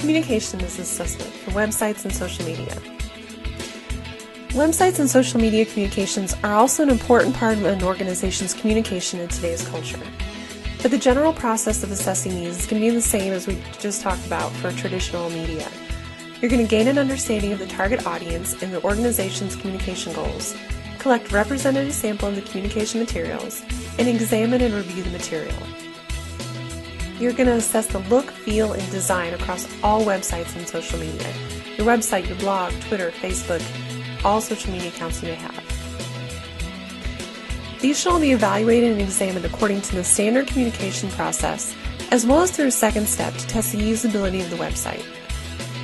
Communication is assessment for websites and social media. Websites and social media communications are also an important part of an organization's communication in today's culture. But the general process of assessing these is going to be the same as we just talked about for traditional media. You're going to gain an understanding of the target audience and the organization's communication goals, collect a representative sample of the communication materials, and examine and review the material. You're going to assess the look, feel, and design across all websites and social media. Your website, your blog, Twitter, Facebook, all social media accounts you may have. These should all be evaluated and examined according to the standard communication process, as well as through a second step to test the usability of the website.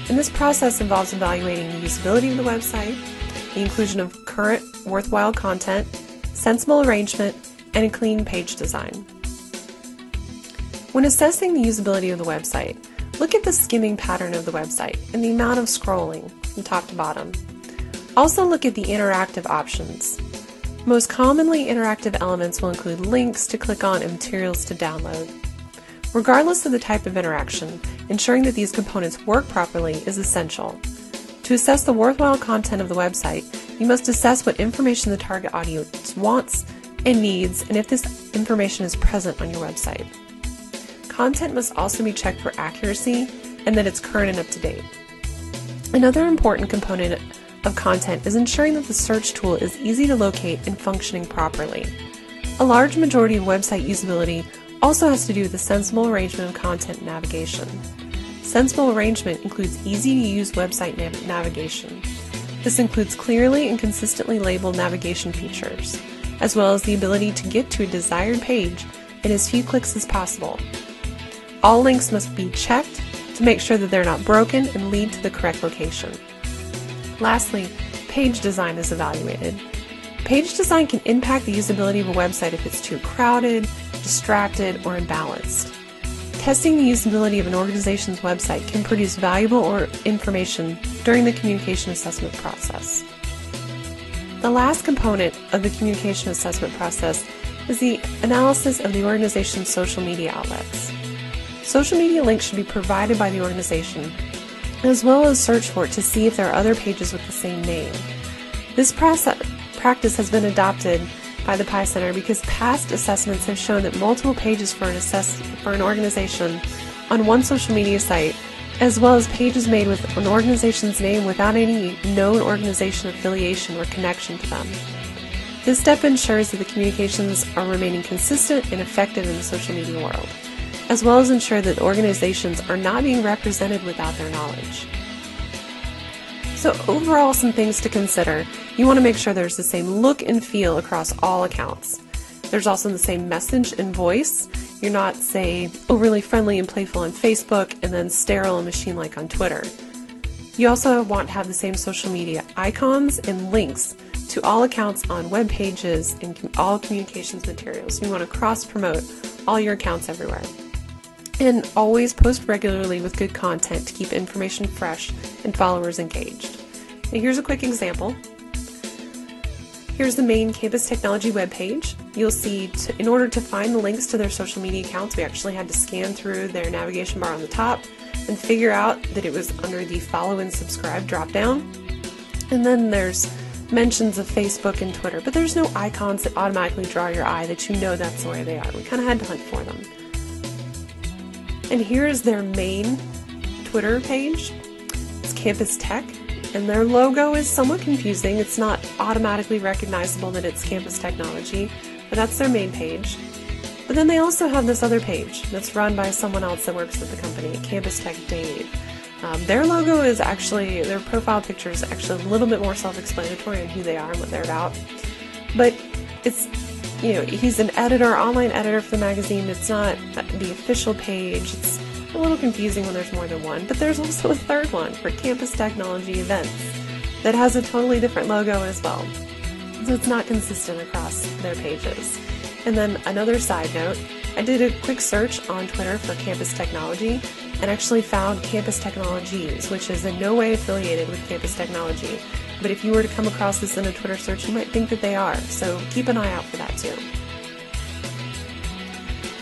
And this process involves evaluating the usability of the website, the inclusion of current, worthwhile content, sensible arrangement, and a clean page design. When assessing the usability of the website, look at the skimming pattern of the website and the amount of scrolling from top to bottom. Also look at the interactive options. Most commonly, interactive elements will include links to click on and materials to download. Regardless of the type of interaction, ensuring that these components work properly is essential. To assess the worthwhile content of the website, you must assess what information the target audience wants and needs, and if this information is present on your website. Content must also be checked for accuracy and that it's current and up to date. Another important component of content is ensuring that the search tool is easy to locate and functioning properly. A large majority of website usability also has to do with the sensible arrangement of content and navigation. Sensible arrangement includes easy-to-use website navigation. This includes clearly and consistently labeled navigation features, as well as the ability to get to a desired page in as few clicks as possible. All links must be checked to make sure that they're not broken and lead to the correct location. Lastly, page design is evaluated. Page design can impact the usability of a website if it's too crowded, distracted, or imbalanced. Testing the usability of an organization's website can produce valuable information during the communication assessment process. The last component of the communication assessment process is the analysis of the organization's social media outlets. Social media links should be provided by the organization, as well as search for it to see if there are other pages with the same name. This practice has been adopted by the PI Center because past assessments have shown that multiple pages for an organization on one social media site, as well as pages made with an organization's name without any known organization affiliation or connection to them. This step ensures that the communications are remaining consistent and effective in the social media world, as well as ensure that organizations are not being represented without their knowledge. So overall, some things to consider. You want to make sure there's the same look and feel across all accounts. There's also the same message and voice. You're not, say, overly friendly and playful on Facebook and then sterile and machine-like on Twitter. You also want to have the same social media icons and links to all accounts on web pages and all communications materials. You want to cross-promote all your accounts everywhere. And always post regularly with good content to keep information fresh and followers engaged. Now here's a quick example. Here's the main Campus Technology webpage. You'll see in order to find the links to their social media accounts, we actually had to scan through their navigation bar on the top and figure out that it was under the follow and subscribe dropdown. And then there's mentions of Facebook and Twitter, but there's no icons that automatically draw your eye that you know that's where they are. We kind of had to hunt for them. And here is their main Twitter page. It's Campus Tech, and their logo is somewhat confusing. It's not automatically recognizable that it's Campus Technology, but that's their main page. But then they also have this other page that's run by someone else that works at the company, Campus Tech Dave. Their logo is actually, their profile picture is actually a little bit more self-explanatory on who they are and what they're about. But it's, he's an editor, online editor for the magazine. It's not the official page. It's a little confusing when there's more than one, but there's also a third one for Campus Technology Events that has a totally different logo as well. So it's not consistent across their pages. And then another side note, I did a quick search on Twitter for Campus Technology and actually found Campus Technologies, which is in no way affiliated with Campus Technology. But if you were to come across this in a Twitter search, you might think that they are, so keep an eye out for that too.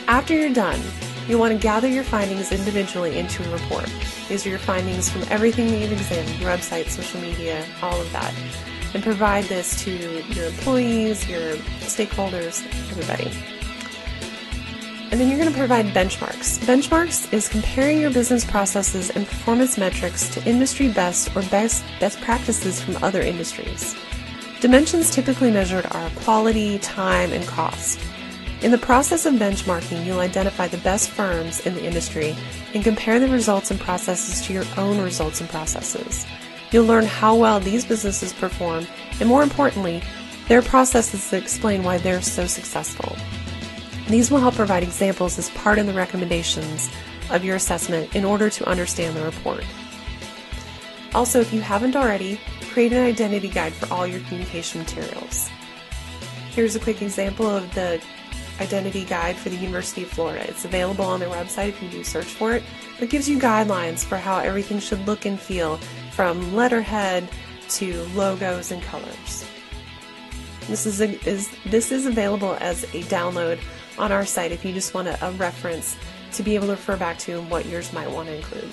After you're done, you'll want to gather your findings individually into a report. These are your findings from everything that you've examined, your website, social media, all of that. And provide this to your employees, your stakeholders, everybody. And then you're going to provide benchmarks. Benchmarks is comparing your business processes and performance metrics to industry best or best practices from other industries. Dimensions typically measured are quality, time, and cost. In the process of benchmarking, you'll identify the best firms in the industry and compare the results and processes to your own results and processes. You'll learn how well these businesses perform, and more importantly, their processes that explain why they're so successful. These will help provide examples as part of the recommendations of your assessment in order to understand the report. Also, if you haven't already, create an identity guide for all your communication materials. Here's a quick example of the identity guide for the University of Florida. It's available on their website if you do search for it. It gives you guidelines for how everything should look and feel, from letterhead to logos and colors. This is available as a download on our site if you just want a reference to be able to refer back to and what yours might want to include.